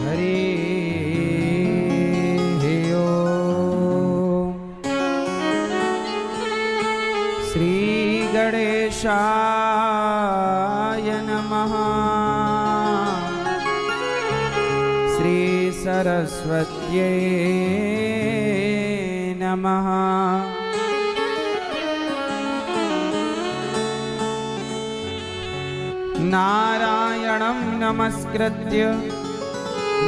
हरि ओम। श्री गणेशाय नमः। श्री सरस्वत्यै नमः। नारायणं नमस्कृत्य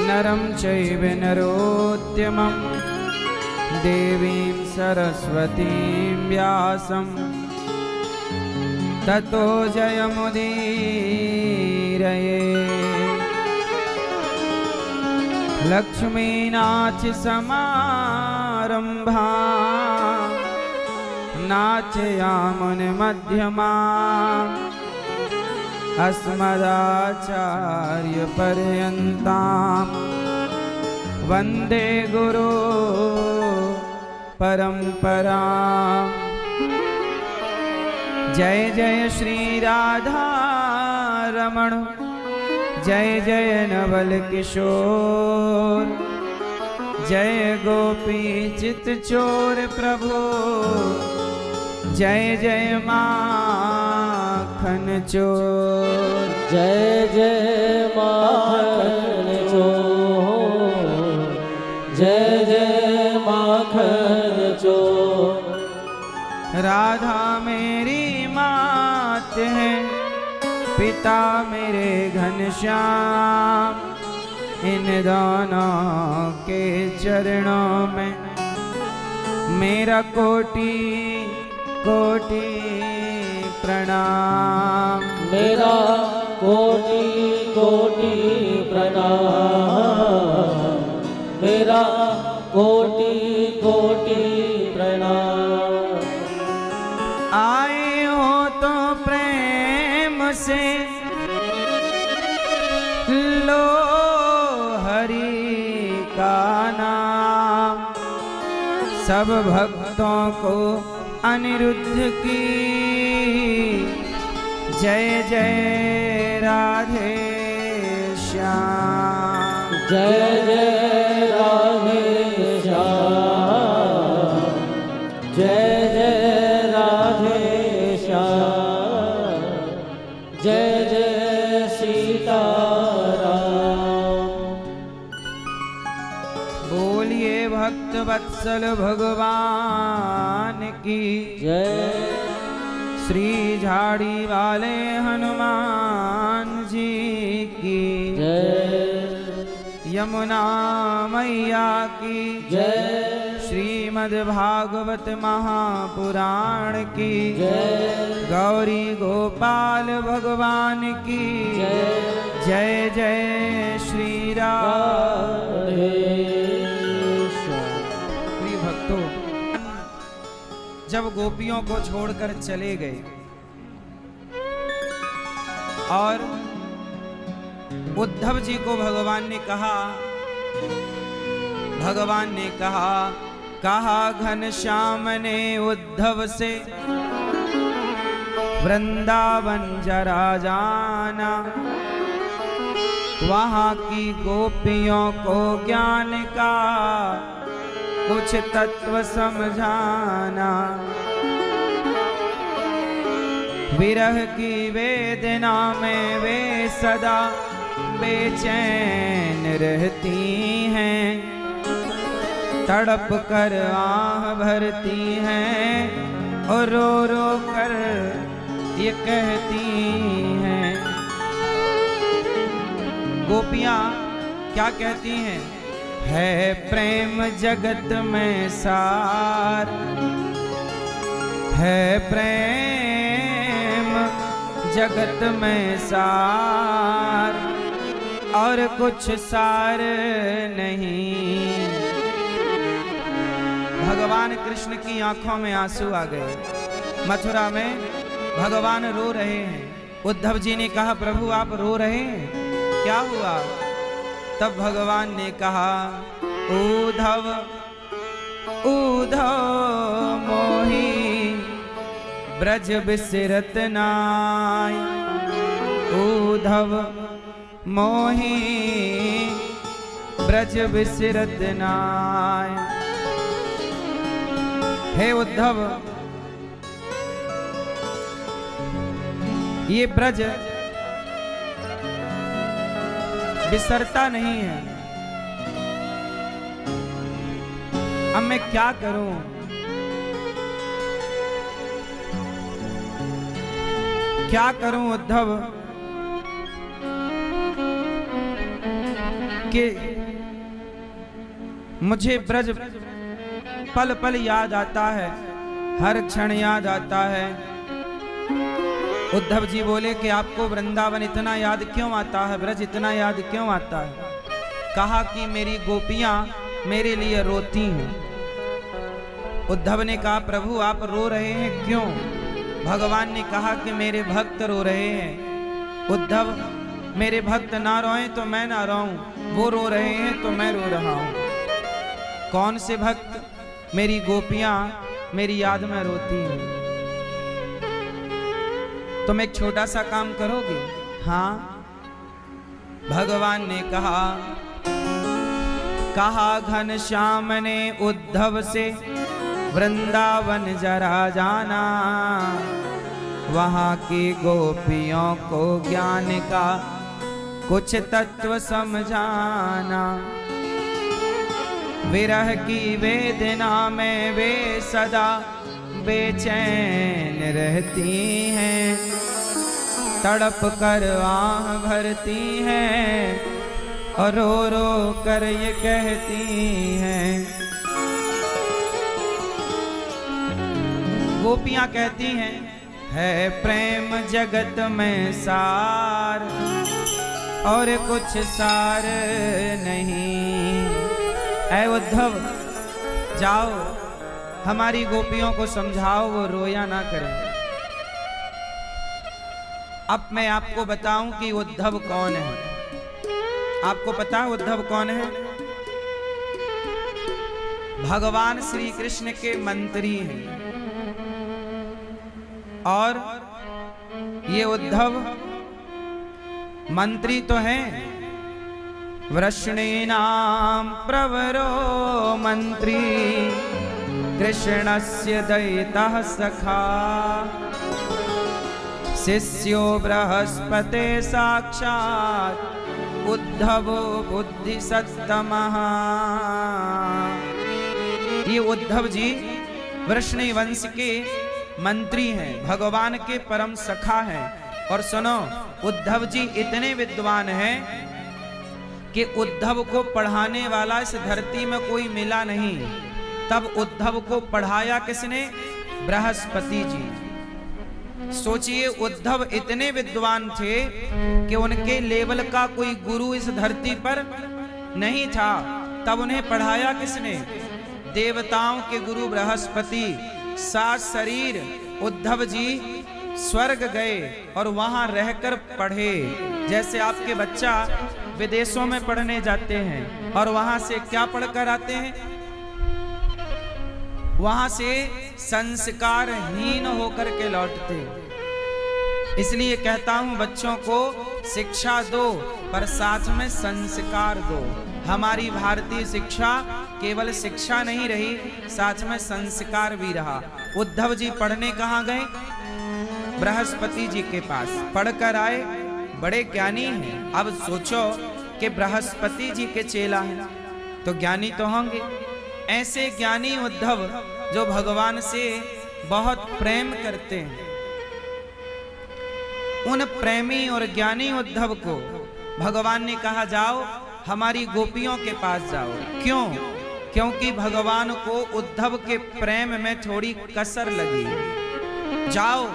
नरं चैव नरोत्तमं देवीं सरस्वतीं व्यासं ततो जयमुदीरये। लक्ष्मीनाथसमारम्भा नाथयामुनमध्यमाम् अस्मदाचार्यपर्यन्तां वन्दे गुरु परम्पराम्। जय जय श्री राधा रमण, जय जय नवल किशोर, जय गोपी चित चोर प्रभु, जय जय माखन चोर, जय जय माखन चोर, जय जय माखन चोर। राधा मेरी मात है, पिता मेरे घनश्याम, इन दोनों के चरणों में मेरा कोटि कोटि प्रणाम, मेरा कोटि कोटि प्रणाम, मेरा कोटि कोटि प्रणाम। आए हो तो प्रेम से लो हरि का नाम, सब भक्तों को अनिरुद्ध की जय जय राधे श्याम, जय जय राधे श्याम, जय जय राधे श्याम, जय जय सीताराम। बोलिए भक्त वत्सल भगवान की जय। श्री झाड़ी वाले हनुमान जी की जय। यमुना मैया की जय। श्रीमद् भागवत महापुराण की जय। गौरी गोपाल भगवान की जय। जय जय श्री राधे। प्रिय भक्तों, जब गोपियों को छोड़कर चले गए और उद्धव जी को भगवान ने कहा घनश्याम ने उद्धव से वृंदावन जरा जाना, वहां की गोपियों को ज्ञान का कुछ तत्व समझाना। विरह की वेदना में वे सदा बेचैन रहती हैं, तड़प कर आह भरती हैं और रो रो कर ये कहती हैं। गोपियां क्या कहती हैं? है प्रेम जगत में सार, है प्रेम जगत में सार, और कुछ सार नहीं। भगवान कृष्ण की आंखों में आंसू आ गए। मथुरा में भगवान रो रहे हैं। उद्धव जी ने कहा प्रभु आप रो रहे हैं, क्या हुआ? तब भगवान ने कहा उद्धव उद्धव मोही ब्रज बिसरत नाय, उद्धव मोही ब्रज बिसरत नाय। हे उद्धव, ये ब्रज बिसरता नहीं है। अब मैं क्या करूं? क्या करूं उद्धव कि मुझे ब्रज पल पल याद आता है, हर क्षण याद आता है। उद्धव जी बोले कि आपको वृंदावन इतना याद क्यों आता है, ब्रज इतना याद क्यों आता है? कहा कि मेरी गोपियां मेरे लिए रोती हैं। उद्धव ने कहा प्रभु आप रो रहे हैं क्यों? भगवान ने कहा कि मेरे भक्त रो रहे हैं। उद्धव, मेरे भक्त ना रोएं तो मैं ना रोऊं, वो रो रहे हैं तो मैं रो रहा हूं। कौन से भक्त? मेरी गोपियां मेरी याद में रोती हैं। तुम एक छोटा सा काम करोगे? हाँ। भगवान ने कहा घनश्याम ने उद्धव से वृंदावन जरा जाना, वहां की गोपियों को ज्ञान का कुछ तत्व समझाना। विरह की वेदना में वे सदा बेचैन रहती हैं, तड़प कर आह भरती हैं और रो रो कर ये कहती हैं। गोपियां कहती हैं है प्रेम जगत में सार और कुछ सार नहीं। ऐ उद्धव जाओ हमारी गोपियों को समझाओ, वो रोया ना करें। अब मैं आपको बताऊं कि उद्धव कौन है। आपको पता है उद्धव कौन है? भगवान श्री कृष्ण के मंत्री हैं। और ये उद्धव मंत्री तो हैं, वृष्णीनां प्रवरो मंत्री कृष्णस्य दयितः सखा, शिष्यो बृहस्पते साक्षात् उद्धवो बुद्धिसत्तमः। ये उद्धव जी वृष्णी वंश के मंत्री हैं, भगवान के परम सखा हैं। और सुनो, उद्धव जी इतने विद्वान हैं कि उद्धव को पढ़ाने वाला इस धरती में कोई मिला नहीं। तब उद्धव को पढ़ाया किसने? बृहस्पति जी। सोचिए, उद्धव इतने विद्वान थे कि उनके लेवल का कोई गुरु इस धरती पर नहीं था। तब उन्हें पढ़ाया किसने? देवताओं के गुरु बृहस्पति। सात शरीर उद्धव जी स्वर्ग गए और वहां रहकर पढ़े। जैसे आपके बच्चा विदेशों में पढ़ने जाते हैं और वहां से क्या पढ़कर आते हैं? वहां से संस्कारहीन होकर के लौटते हैं। इसलिए कहता हूं बच्चों को शिक्षा दो पर साथ में संस्कार दो। हमारी भारतीय शिक्षा केवल शिक्षा नहीं रही, साथ में संस्कार भी रहा। उद्धव जी पढ़ने कहाँ गए? बृहस्पति जी के पास पढ़कर आए, बड़े ज्ञानी हैं। अब सोचो कि बृहस्पति जी के चेला हैं तो ज्ञानी तो होंगे। ऐसे ज्ञानी उद्धव जो भगवान से बहुत प्रेम करते हैं, उन प्रेमी और ज्ञानी उद्धव को भगवान ने कहा जाओ हमारी गोपियों के पास जाओ। क्यों? क्योंकि भगवान को उद्धव के प्रेम में थोड़ी कसर लगी। जाओ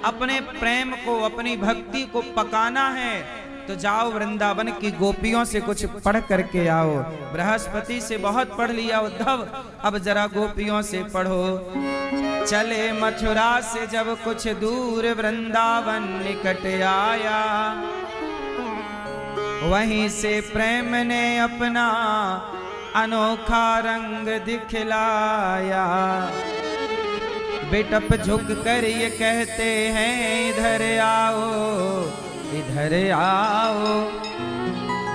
अपने प्रेम को, अपनी भक्ति को पकाना है तो जाओ वृंदावन की गोपियों से कुछ पढ़ करके आओ। बृहस्पति से बहुत पढ़ लिया उद्धव, अब जरा गोपियों से पढ़ो। चले मथुरा से जब कुछ दूर वृंदावन निकट आया, वहीं से प्रेम ने अपना अनोखा रंग दिखलाया। बेटप झुक कर ये कहते हैं इधर आओ, इधर आओ।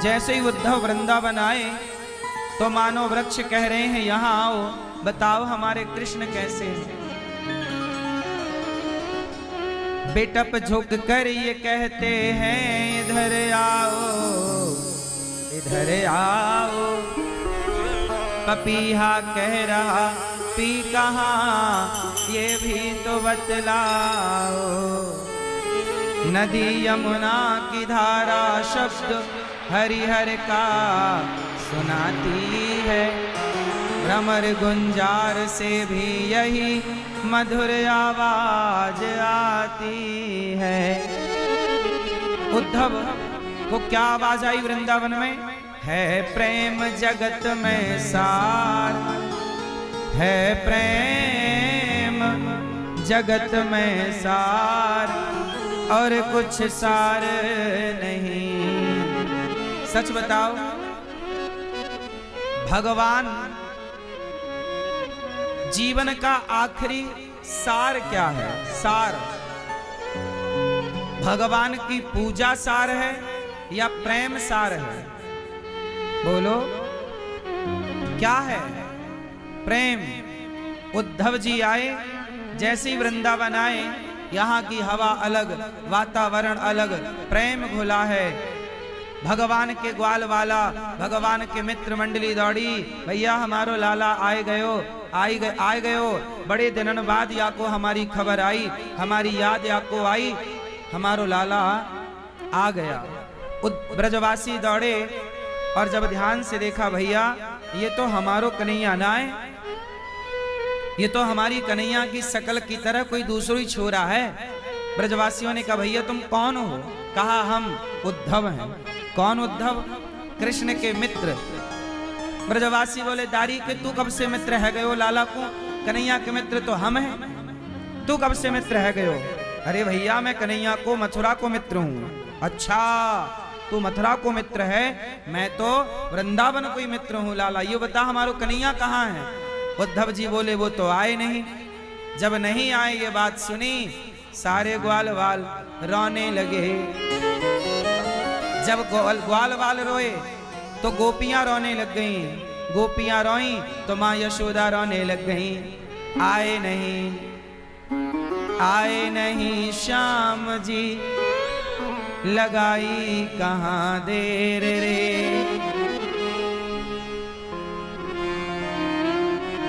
जैसे ही उद्धव वृंदावन आए तो मानो वृक्ष कह रहे हैं यहाँ आओ, बताओ हमारे कृष्ण कैसे हैं। बेटप झुक कर ये कहते हैं इधर आओ, इधर आओ। पपीहा कह रहा पी कहाँ ये भी तो बतलाओ। नदी यमुना की धारा शब्द हरिहर का सुनाती है। भ्रमर गुंजार से भी यही मधुर आवाज आती है। उद्धव को क्या आवाज आई वृंदावन में? है प्रेम जगत में सार, है प्रेम जगत में सार, और कुछ सार नहीं। सच बताओ, भगवान जीवन का आखिरी सार क्या है? सार भगवान की पूजा सार है या प्रेम सार है? बोलो क्या है? प्रेम। उद्धव जी आए, जैसे ही वृंदावन आए, यहाँ की हवा अलग, वातावरण अलग, प्रेम घुला है। भगवान के ग्वाल वाला, भगवान के मित्र मंडली दौड़ी, भैया हमारो लाला आए गयो, आए गयो। बड़े दिनन बाद याको हमारी खबर आई, हमारी याद याको आई, हमारो लाला आ गया। ब्रजवासी दौड़े और जब ध्यान से देखा, भैया ये तो हमारो कन्हैया ना है, ये तो हमारी कन्हैया की शकल की तरह कोई दूसरी छोरा है। ब्रजवासियों ने कहा भैया तुम कौन हो? कहा हम उद्धव हैं। कौन उद्धव? कृष्ण के मित्र। ब्रजवासी बोले दारी के तू कब से मित्र है गयो लाला को? कन्हैया के मित्र तो हम हैं, तू कब से मित्र है गयो? अरे भैया मैं कन्हैया को मथुरा को मित्र हूँ। अच्छा तू मथुरा को मित्र है, मैं तो वृंदावन को ही मित्र हूँ लाला। ये बता हमारो कन्हैया कहाँ है? उद्धव जी बोले वो तो आए नहीं। जब नहीं आए ये बात सुनी, सारे ग्वाल वाल रोने लगे। जब ग्वाल वाल रोए तो गोपियां रोने लग गईं। गोपियां रोई तो माँ यशोदा रोने लग गईं। आए नहीं, आए नहीं श्याम जी, लगाई कहाँ देर रे।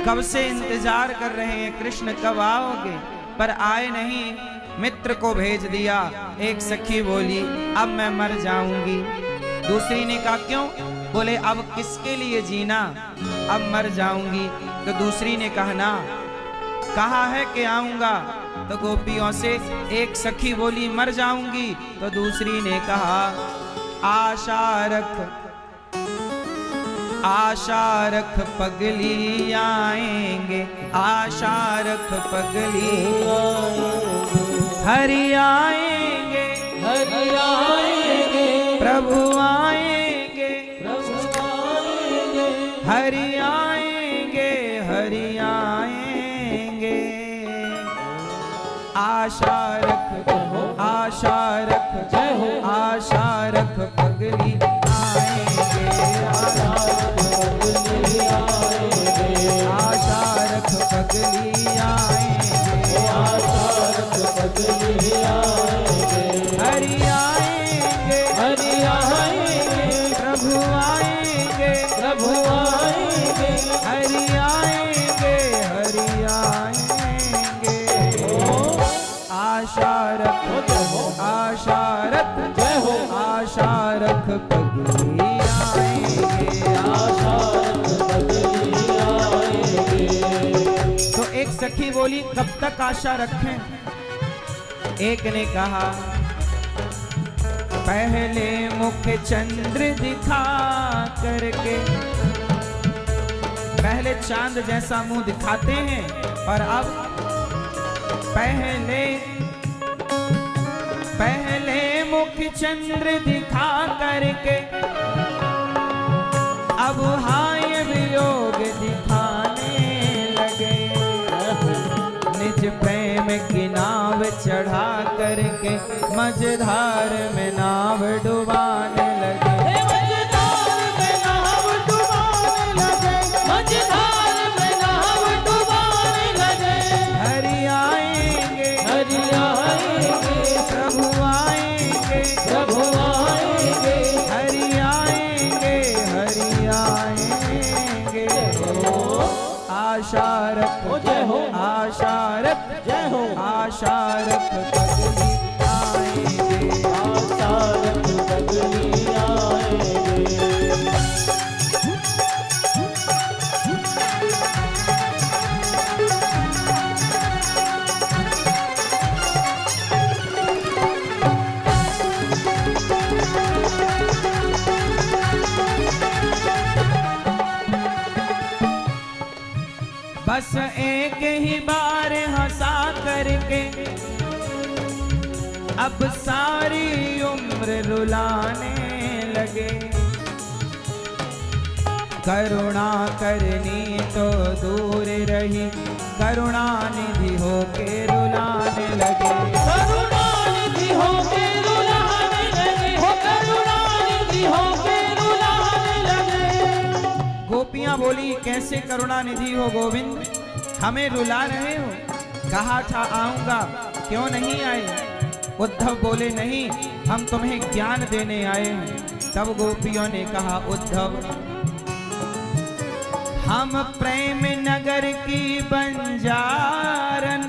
कब से इंतजार कर रहे हैं कृष्ण कब आओगे, पर आए नहीं। मित्र को भेज दिया। एक सखी बोली अब मैं मर जाऊंगी। दूसरी ने कहा क्यों? बोले अब किसके लिए जीना, अब मर जाऊंगी। तो दूसरी ने कहा ना, कहा है कि आऊंगा। तो गोपियों से एक सखी बोली मर जाऊंगी, तो दूसरी ने कहा आशा रख, आशा रख पगली आएंगे, आशा रख पगली हरि आएंगे, हरि आएंगे, प्रभु आएंगे, प्रभु आएंगे, हरि आएंगे, हरि आएंगे। आशा रख, आशा रख, जय हो, आशा रख पगली आएंगे, आशा पगली आएंगे, आशा रख पगली आएंगे, आशा रख पगली आएंगे, हरि आएंगे, हरि आएंगे, प्रभु आएंगे, प्रभु आएंगे, हरि आएंगे, हरि आएंगे। आशा रख, आशा रख, जय हो, आशा रख पगली आएंगे, आशा रख पगली आएंगे। तो एक सखी बोली कब तक आशा रखें? एक ने कहा पहले मुख चंद्र दिखा करके, पहले चांद जैसा मुंह दिखाते हैं, और अब पहले मुख चंद्र दिखा करके, अब हाय वियोग दिखाने लगे। निज प्रेम की नाव चढ़ा करके मझधार में नाव डुबाने लगे। मझधार में नाव डुबाने आशारथ हो जय हो आशारथ जय हो आशारथ पगली आएंगे आशारथ बदली आएंगे बस एक ही बार हंसा करके अब सारी उम्र रुलाने लगे। करुणा करनी तो दूर रही, करुणा निधि होके रुलाने लगे। करुणानिधि होके रुलाने लगे हो करुणानिधि होके रुलाने लगे। गोपियां बोली कैसे करुणा निधि हो गोविंद, हमें रुला रहे हो? कहा था आऊंगा, क्यों नहीं आए? उद्धव बोले नहीं, हम तुम्हें ज्ञान देने आए हैं। तब गोपियों ने कहा उद्धव, हम प्रेम नगर की बंजारन,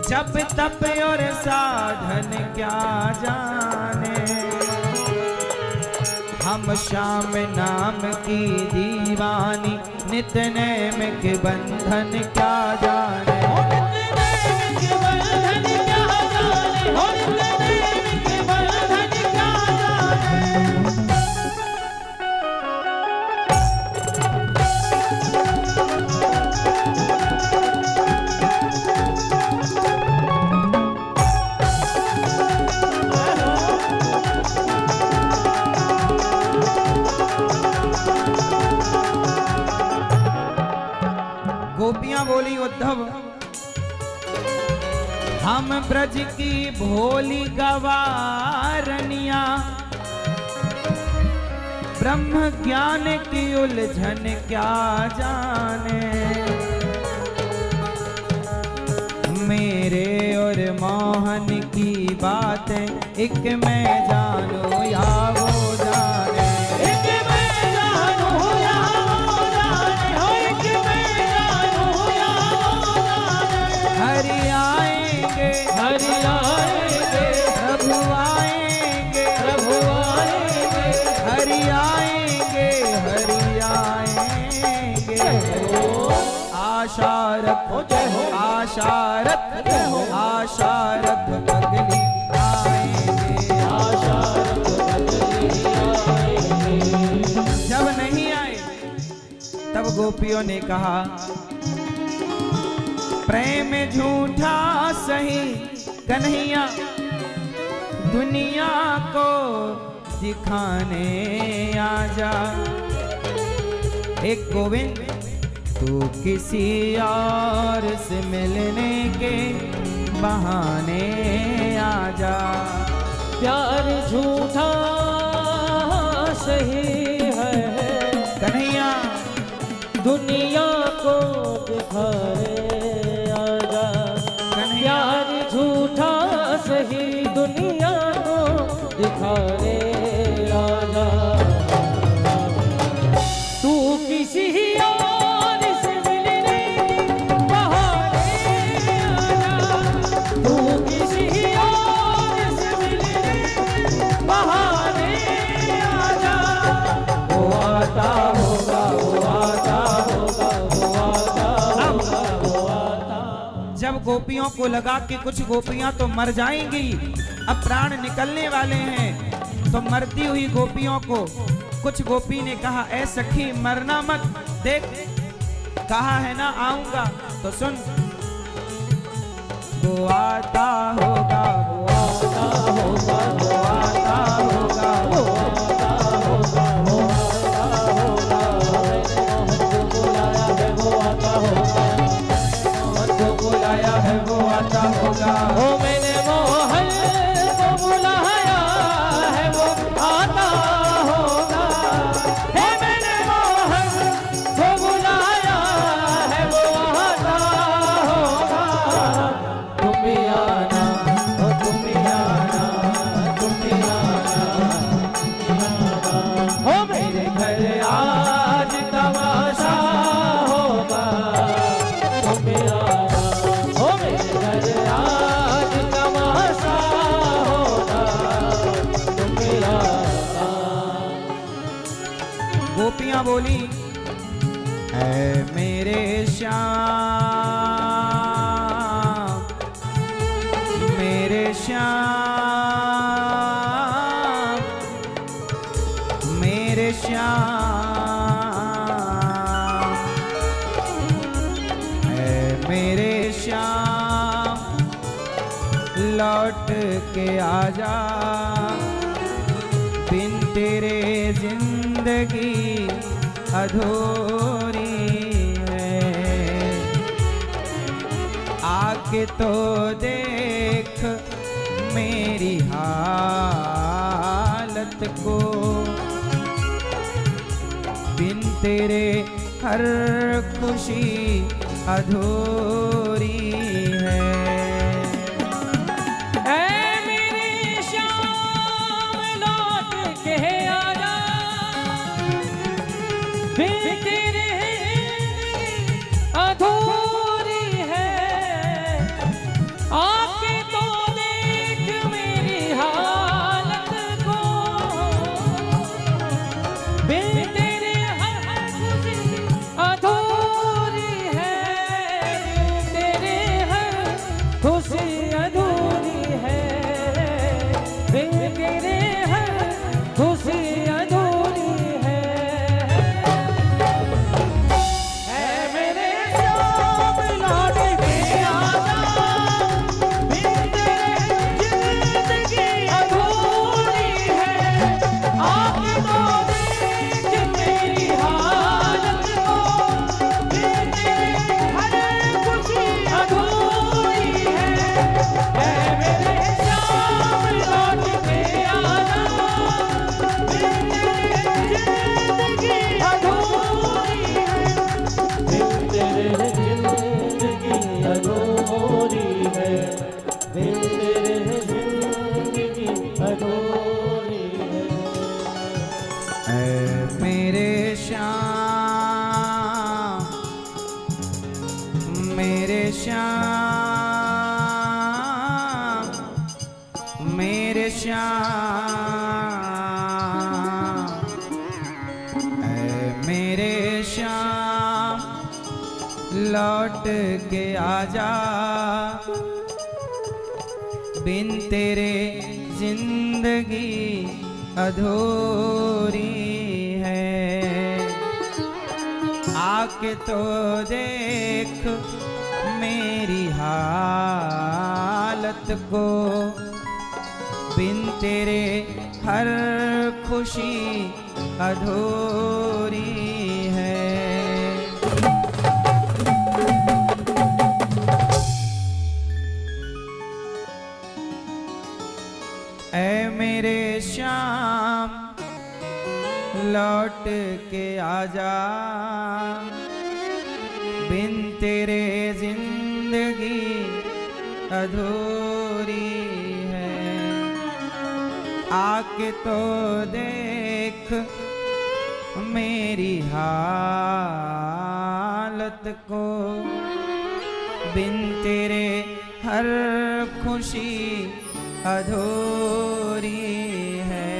जब तप और साधन क्या जाने। हम श्याम नाम की दीवानी, नित नैम के बंधन क्या जाने। हो नित्य के बंधन क्या जाने हो नित्य के बंधन क्या जाने। गोपियां बोली उद्धव, हम ब्रज की भोली गवारनिया, ब्रह्म ज्ञान की उलझन क्या जाने। मेरे और मोहन की बातें एक मैं जानू या वो जाने। एक मैं जानू या वो जाने हो एक मैं जानू या वो जाने। हरि आएंगे हरि आएंगे प्रभु आएंगे, प्रभु आएंगे हरि आएंगे हरि आएंगे। आशारथ हो जय हो आशारथ आशारथ पगली आएंगे। आशारथ बदली आएंगे। जब नहीं आए तब गोपियों ने कहा, प्रेम झूठा सही कन्हैया, दुनिया को दिखाने आजा। एक गोविंद, तू किसी और से मिलने के बहाने आजा। प्यार झूठा सही है कन्हैया दुनिया को दिखाए आजा। कन्हैया प्यार झूठा सही दुनिया को दिखाए आजा। तू किसी और से मिलने बहाने आजा। तू किसी और से मिलने बहाने आजा। वो आता होगा वो आता होगा वो आता होगा वो आता। जब गोपियों को लगा कि कुछ गोपियां तो मर जाएंगी, अब प्राण निकलने वाले हैं, तो मरती हुई गोपियों को कुछ गोपी ने कहा, ऐ सखी मरना मत, देख कहा है ना आऊंगा, तो सुन। वो आता होगा वो आता होगा वो आता होगा वो आता होगा वो आता होगा। मोहन को बुलाया है वो आता होगा। मोहन को बुलाया है वो आता होगा। ओ मैंने मोहन को बुलाया है वो आता होगा। हे मैंने मोहन को बुलाया है वो आता होगा। तुम भी आना ओ तुम गोपियां बोली है मेरे श्याम, मेरे श्याम, मेरे श्याम, है मेरे श्याम, लौट के आजा, बिन तेरे जिंदगी अधूरी है। आके तो देख मेरी हालत को, बिन तेरे हर खुशी अधूरी है। अधूरी है, आके तो देख मेरी हालत को, बिन तेरे हर खुशी अधूरी है, बिन तेरे हर खुशी अधूरी है, बिन तेरे हर खुशी अधूरी है। मेरे श्याम, मेरे श्याम, मेरे श्याम, मेरे श्याम, लौट के आजा, बिन तेरे जिंदगी अधूरी है। आके तो देख मेरी हालत को, बिन तेरे हर खुशी अधूरी है। ऐ मेरे श्याम, लौट के आजा, बिन तेरे जिंदगी अधूरी है। आके तो देख मेरी हालत को, बिन तेरे हर खुशी अधूरी है।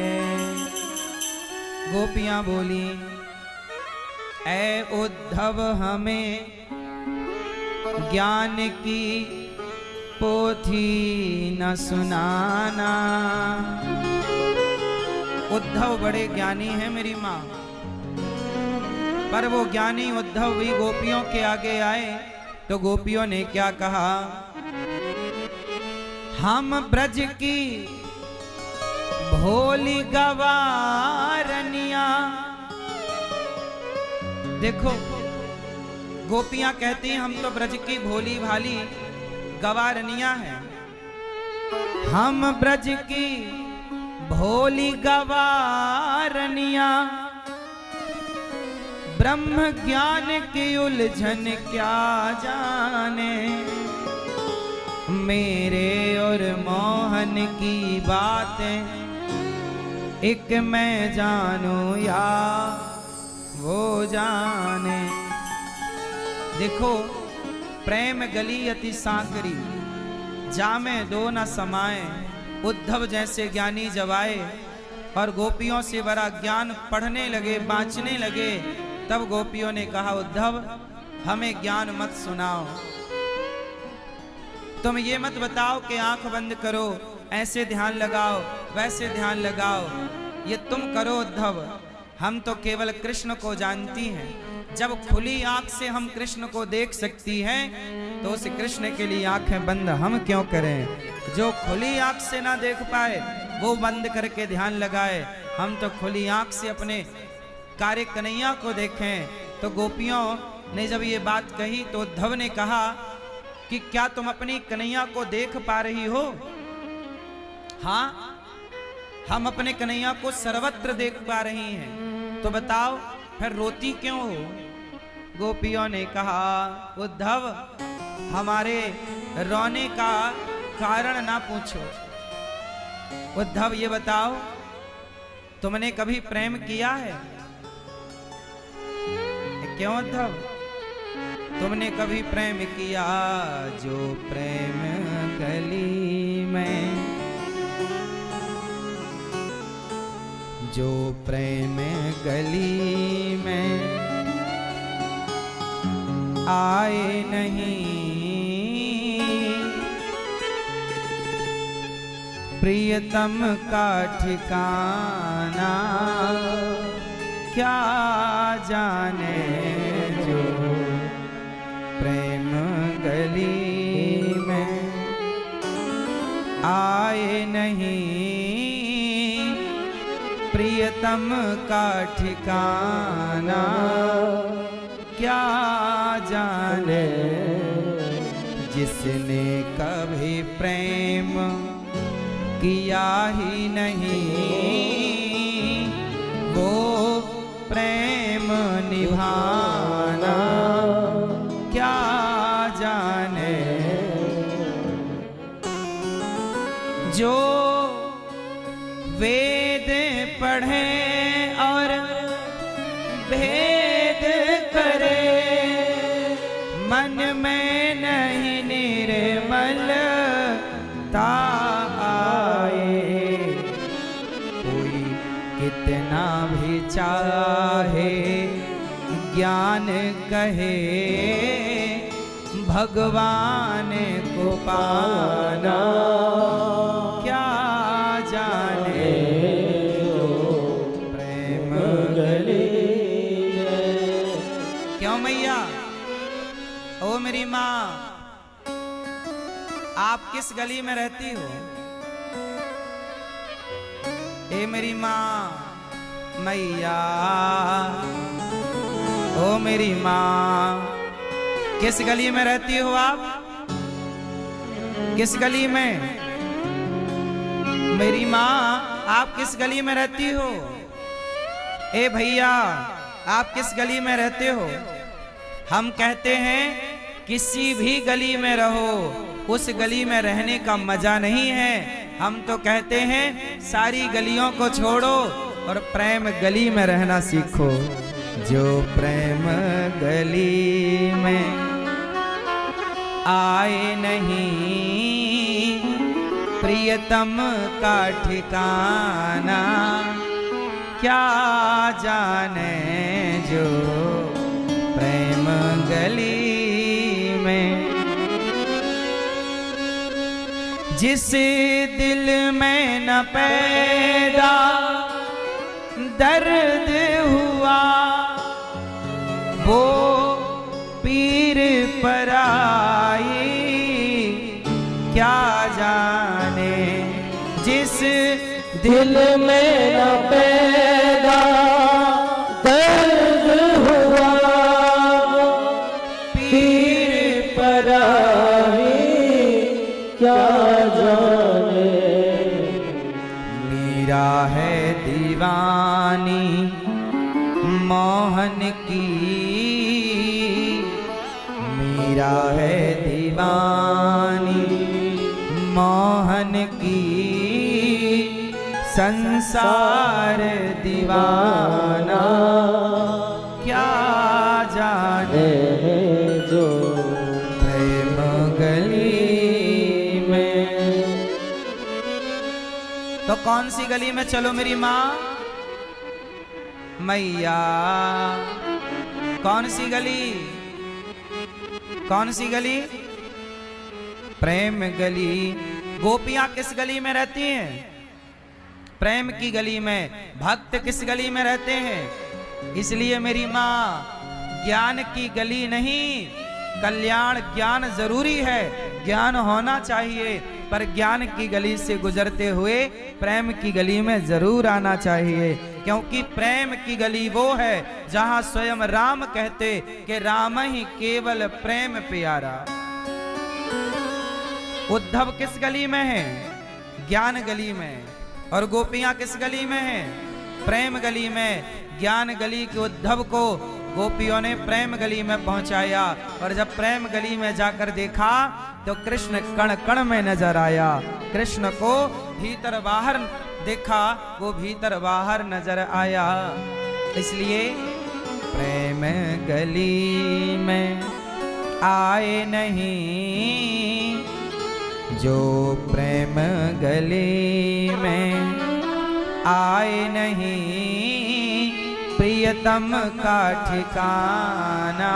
गोपियां बोली ऐ उद्धव हमें ज्ञान की पोथी न सुनाना। उद्धव बड़े ज्ञानी हैं मेरी माँ, पर वो ज्ञानी उद्धव भी गोपियों के आगे आए तो गोपियों ने क्या कहा, हम ब्रज की भोली गवारनिया। देखो गोपियां कहती हैं हम तो ब्रज की भोली भाली गवारनिया हैं। हम ब्रज की भोली गवारनिया, ब्रह्म ज्ञान की उलझन क्या जाने। मेरे और मोहन की बातें एक मैं जानूं या वो जाने। देखो प्रेम गली अति सांकरी, जामे दो न समाए। उद्धव जैसे ज्ञानी जब आए और गोपियों से बड़ा ज्ञान पढ़ने लगे, बाँचने लगे। तब गोपियों ने कहा, उद्धव हमें ज्ञान मत सुनाओ, तुम ये मत बताओ कि आंख बंद करो, ऐसे ध्यान लगाओ, वैसे ध्यान लगाओ, ये तुम करो उद्धव। हम तो केवल कृष्ण को जानती हैं। जब खुली आंख से हम कृष्ण को देख सकती हैं तो उस कृष्ण के लिए आंखें बंद हम क्यों करें? जो खुली आंख से ना देख पाए वो बंद करके ध्यान लगाए। हम तो खुली आंख से अपने कार्य कन्हैया को देखें। तो गोपियों ने जब ये बात कही तो उद्धव ने कहा कि क्या तुम अपनी कन्हैया को देख पा रही हो? हाँ, हम अपने कन्हैया को सर्वत्र देख पा रही हैं। तो बताओ फिर रोती क्यों हो? गोपियों ने कहा, उद्धव हमारे रोने का कारण ना पूछो। उद्धव ये बताओ, तुमने कभी प्रेम किया है? क्यों उद्धव, तुमने कभी प्रेम किया? जो प्रेम गली में, जो प्रेम गली में आए नहीं, प्रियतम का ठिकाना क्या जाने। जो प्रेम गली में आए नहीं, प्रियतम का ठिकाना क्या जाने। जिसने कभी प्रेम किया ही नहीं, वो प्रेम निभाना क्या जाने। जो वेद पढ़े और भेद करे, मन में नहीं निर्मलता आए। कोई कितना भी चाहे ज्ञान कहे, भगवान को पाना क्या जाने। प्रेम गली क्यों मैया? ओ मेरी माँ, आप किस गली में रहती हो? ए मेरी माँ मैया, ओ मेरी माँ, किस गली में रहती हो आप? किस गली में? मेरी माँ आप किस गली में रहती हो? ए भैया आप किस गली में रहते हो? हम कहते हैं किसी भी गली में रहो, उस गली में रहने का मजा नहीं है। हम तो कहते हैं सारी गलियों को छोड़ो और प्रेम गली में रहना सीखो। जो प्रेम गली में आए नहीं, प्रियतम का ठिकाना क्या जाने। जो प्रेम गली में, जिस दिल में न पैदा दर्द हुआ, वो पीर पर आई क्या जाने। जिस दिल में न पैदा दर्द हुआ, पीर पर आई क्या जाने। मीरा है दीवानी मोहन की, मीरा है दीवानी मोहन की, संसार दीवाना क्या जाने। जो प्रेम गली में। तो तो कौन सी गली में चलो मेरी माँ? मैया कौन सी गली? कौन सी गली? प्रेम गली। गोपियां किस गली में रहती हैं? प्रेम की गली में। भक्त किस गली में रहते हैं? इसलिए मेरी माँ, ज्ञान की गली नहीं, कल्याण ज्ञान जरूरी है, ज्ञान होना चाहिए, पर ज्ञान की गली से गुजरते हुए प्रेम की गली में जरूर आना चाहिए, क्योंकि प्रेम की गली वो है जहां स्वयं राम कहते कि राम ही केवल प्रेम प्यारा। उद्धव किस गली में है? ज्ञान गली में। और गोपियां किस गली में है? प्रेम गली में। ज्ञान गली के उद्धव को गोपियों ने प्रेम गली में पहुंचाया, और जब प्रेम गली में जाकर देखा तो कृष्ण कण कण में नजर आया। कृष्ण को भीतर बाहर देखा, वो भीतर बाहर नजर आया। इसलिए प्रेम गली में आए नहीं, जो प्रेम गली में आए नहीं, प्रियतम का ठिकाना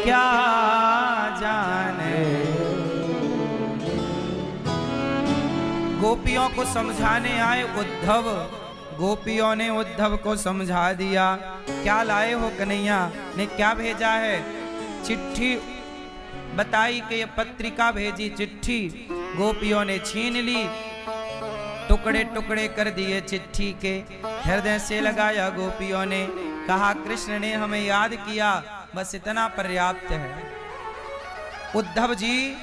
क्या जाने। गोपियों को समझाने आए उद्धव, गोपियों ने उद्धव को समझा दिया। क्या लाए हो कन्हैया? ने क्या भेजा है? चिट्ठी बताई कि ये पत्रिका भेजी। चिट्ठी गोपियों ने छीन ली, टुकड़े टुकड़े कर दिए चिट्ठी के, हृदय से लगाया गोपियों ने। कहा कृष्ण ने हमें याद किया, बस इतना पर्याप्त है। उद्धव जी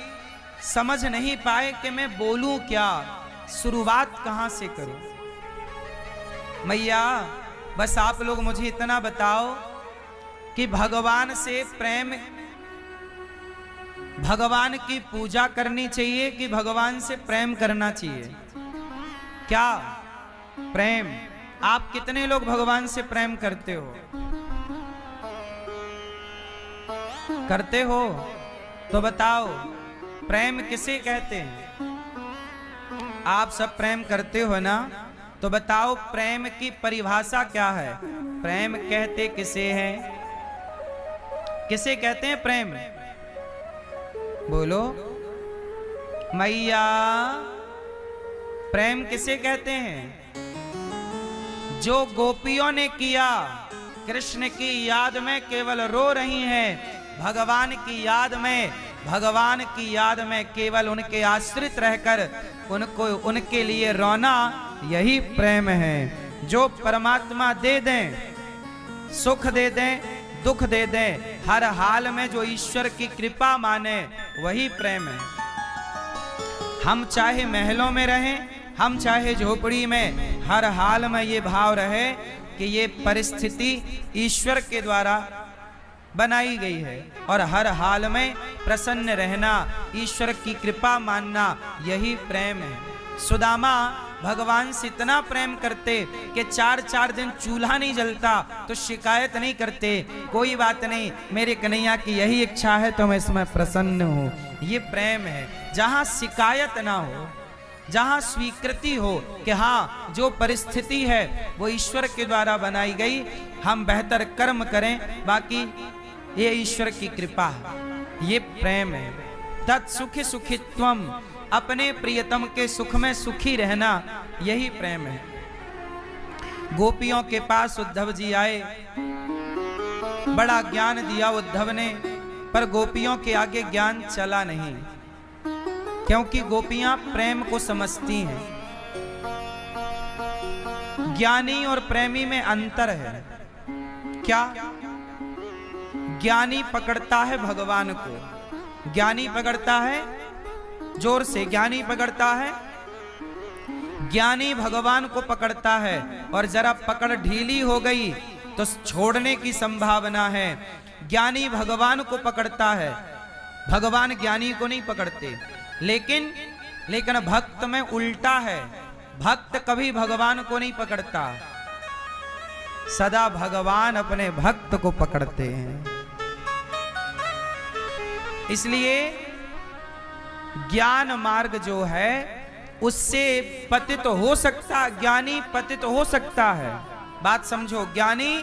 समझ नहीं पाए कि मैं बोलूं क्या, शुरुआत कहां से करूं। मैया बस आप लोग मुझे इतना बताओ कि भगवान से प्रेम, भगवान की पूजा करनी चाहिए कि भगवान से प्रेम करना चाहिए? क्या प्रेम? आप कितने लोग भगवान से प्रेम करते हो? करते हो तो बताओ, प्रेम किसे कहते हैं? आप सब प्रेम करते हो ना, तो बताओ प्रेम की परिभाषा क्या है? प्रेम कहते किसे हैं? किसे कहते हैं प्रेम? बोलो मैया, प्रेम किसे कहते हैं? जो गोपियों ने किया, कृष्ण की याद में केवल रो रही हैं, भगवान की याद में, भगवान की याद में केवल उनके आश्रित रहकर उनको, उनके लिए रोना, यही प्रेम है। जो परमात्मा दे दें, सुख दे दें, दुख दे दें, हर हाल में जो ईश्वर की कृपा माने, वही प्रेम है। हम चाहे महलों में रहें, हम चाहे झोपड़ी में, हर हाल में ये भाव रहे कि ये परिस्थिति ईश्वर के द्वारा बनाई गई है, और हर हाल में प्रसन्न रहना, ईश्वर की कृपा मानना, यही प्रेम है। सुदामा भगवान से इतना प्रेम करते कि 4-4 दिन चूल्हा नहीं जलता तो शिकायत नहीं करते, कोई बात नहीं, मेरे कन्हैया की यही इच्छा है तो मैं इसमें प्रसन्न हूँ। ये प्रेम है। जहाँ शिकायत ना हो, जहाँ स्वीकृति हो कि हाँ जो परिस्थिति है वो ईश्वर के द्वारा बनाई गई, हम बेहतर कर्म करें, बाकी ये ईश्वर की कृपा है, ये प्रेम है। तत्सुखी सुखित्वम, अपने प्रियतम के सुख में सुखी रहना, यही प्रेम है। गोपियों के पास उद्धव जी आए, बड़ा ज्ञान दिया उद्धव ने, पर गोपियों के आगे ज्ञान चला नहीं, क्योंकि गोपियां प्रेम को समझती हैं। ज्ञानी और प्रेमी में अंतर है। क्या? ज्ञानी पकड़ता है भगवान को, ज्ञानी पकड़ता है, जोर से, ज्ञानी पकड़ता है, ज्ञानी भगवान को पकड़ता है, और जरा पकड़ ढीली हो गई तो छोड़ने की संभावना है। ज्ञानी भगवान को पकड़ता है, भगवान ज्ञानी को नहीं पकड़ते। लेकिन भक्त में उल्टा है, भक्त कभी भगवान को नहीं पकड़ता, सदा भगवान अपने भक्त को पकड़ते हैं। इसलिए ज्ञान मार्ग जो है उससे पतित हो सकता, ज्ञानी पतित हो सकता है। बात समझो, ज्ञानी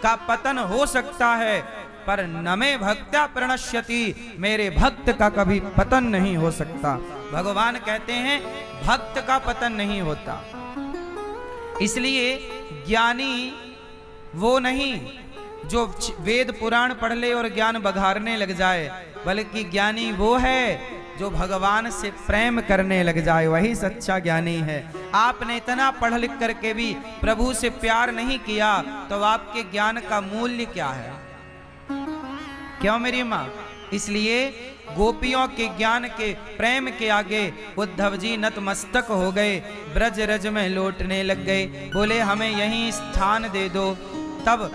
का पतन हो सकता है, पर न मे भक्त्या प्रणश्यति, मेरे भक्त का कभी पतन नहीं हो सकता। भगवान कहते हैं भक्त का पतन नहीं होता। इसलिए ज्ञानी वो नहीं जो वेद पुराण पढ़ ले और ज्ञान बघारने लग जाए, बल्कि ज्ञानी वो है जो भगवान से प्रेम करने लग जाए, वही सच्चा ज्ञानी है। आपने इतना पढ़ लिख करके भी प्रभु से प्यार नहीं किया तो आपके ज्ञान का मूल्य क्या है? क्यों मेरी माँ? इसलिए गोपियों के ज्ञान के प्रेम के आगे उद्धव जी नतमस्तक हो गए, ब्रज रज में लौटने लग गए। बोले हमें यहीं स्थान दे दो। तब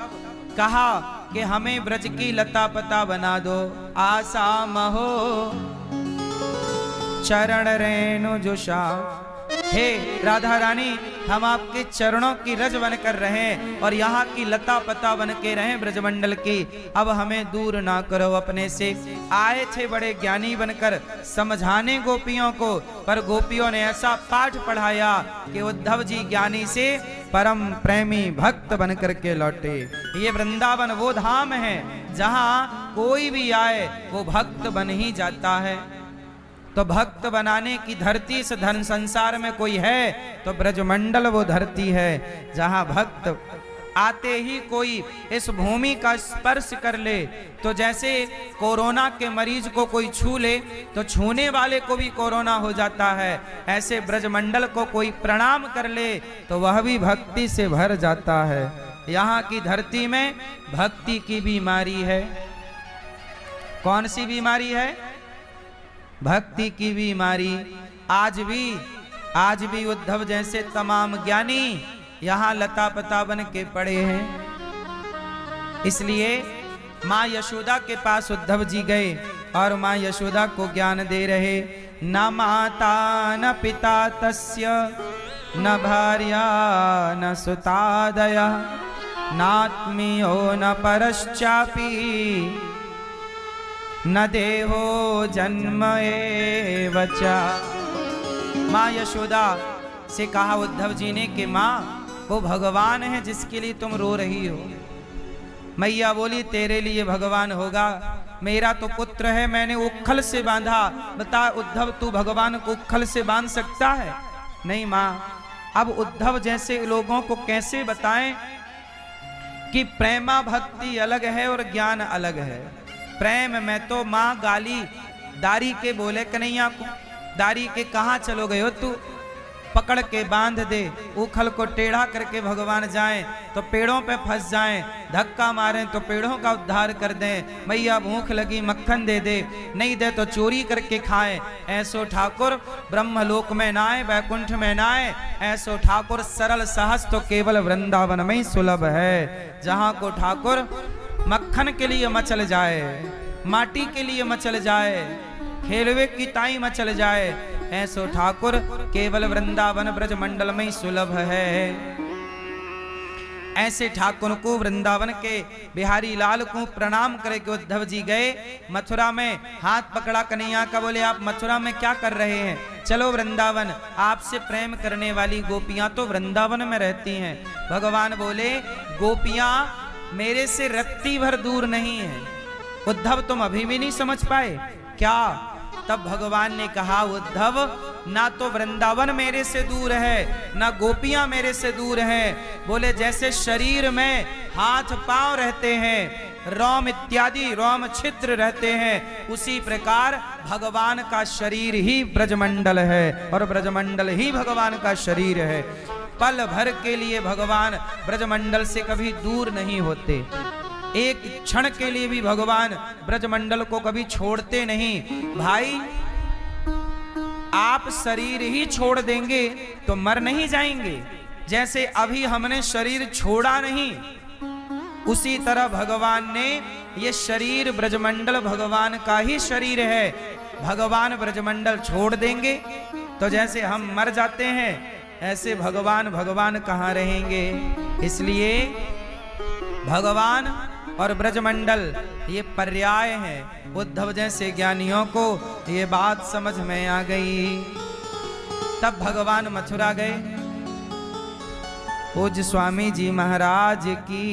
कहा कि हमें ब्रज की लता पता बना दो। आशा महो चरण रेणु जुषा, हे राधा रानी, हम आपके चरणों की रज बन कर रहे और यहाँ की लता पता बन के रहे ब्रजमंडल की। अब हमें दूर ना करो अपने से। आए थे बड़े ज्ञानी बनकर समझाने गोपियों को, पर गोपियों ने ऐसा पाठ पढ़ाया कि उद्धव जी ज्ञानी से परम प्रेमी भक्त बन करके लौटे। ये वृंदावन वो धाम है जहाँ कोई भी आए वो भक्त बन ही जाता है। तो भक्त बनाने की धरती इस धन संसार में कोई है तो ब्रजमंडल वो धरती है जहां भक्त आते ही कोई इस भूमि का स्पर्श कर ले तो जैसे कोरोना के मरीज को कोई छू ले तो छूने वाले को भी कोरोना हो जाता है, ऐसे ब्रजमंडल को कोई प्रणाम कर ले तो वह भी भक्ति से भर जाता है। यहाँ की धरती में भक्ति की बीमारी है। कौन सी बीमारी है? भक्ति की बीमारी। आज भी उद्धव जैसे तमाम ज्ञानी यहाँ लता पता बन के पड़े हैं। इसलिए माँ यशोदा के पास उद्धव जी गए और माँ यशोदा को ज्ञान दे रहे। न माता न पिता तस्य न भार्या न सुतादय नात्मीयो न परश्चापि न देहो जन्म एव च। माँ यशोदा से कहा उद्धव जी ने कि माँ वो भगवान है जिसके लिए तुम रो रही हो। मैया बोली तेरे लिए भगवान होगा, मेरा तो पुत्र है, मैंने उखल से बांधा। बता उद्धव तू भगवान को उखल से बांध सकता है? नहीं माँ। अब उद्धव जैसे लोगों को कैसे बताएं कि प्रेमा भक्ति अलग है और ज्ञान अलग है। प्रेम में तो माँ गाली दारी के बोले कन्हैया को, दारी के कहाँ चलोगे हो तू, पकड़ के बांध दे। उखल को टेढ़ा करके भगवान जाएं तो पेड़ों पे फंस जाएं, धक्का मारें तो पेड़ों का उद्धार कर दें। मैया भूख लगी मक्खन दे दे, नहीं दे तो चोरी करके खाएं। ऐसो ठाकुर ब्रह्मलोक में नाए, वैकुंठ में नाए। ऐसो ठाकुर सरल सहज तो केवल वृंदावन में ही सुलभ है। जहाँ को ठाकुर मक्खन के लिए मचल जाए, माटी के लिए मचल जाए, खेलवे की ताई मचल जाए, ऐसो ठाकुर केवल वृंदावन ब्रज मंडल में ही सुलभ है। ऐसे ठाकुर को वृंदावन के बिहारी लाल को प्रणाम करके उद्धव जी गए। मथुरा में हाथ पकड़ा कन्हैया का, बोले आप मथुरा में क्या कर रहे हैं? चलो वृंदावन, आपसे प्रेम करने वाली गोपियां तो वृंदावन में रहती हैं। भगवान बोले गोपियां मेरे से रत्ती भर दूर नहीं है। उद्धव तुम अभी भी नहीं समझ पाए क्या? तब भगवान ने कहा उद्धव ना तो वृंदावन मेरे से दूर है ना गोपियां मेरे से दूर हैं। बोले जैसे शरीर में हाथ पांव रहते हैं, रोम इत्यादि रोम छिद्र रहते हैं, उसी प्रकार भगवान का शरीर ही ब्रजमंडल है और ब्रजमंडल ही भगवान का शरीर है। पल भर के लिए भगवान ब्रजमंडल से कभी दूर नहीं होते। एक क्षण के लिए भी भगवान ब्रजमंडल को कभी छोड़ते नहीं। भाई आप शरीर ही छोड़ देंगे तो मर नहीं जाएंगे। जैसे अभी हमने शरीर छोड़ा नहीं, उसी तरह भगवान ने ये शरीर ब्रजमंडल भगवान का ही शरीर है। भगवान ब्रजमंडल छोड़ देंगे तो जैसे हम मर जाते हैं, ऐसे भगवान कहाँ रहेंगे। इसलिए भगवान और ब्रजमंडल ये पर्याय है। उद्धव जैसे ज्ञानियों को ये बात समझ में आ गई। तब भगवान मथुरा गए। पूज्य स्वामी जी महाराज की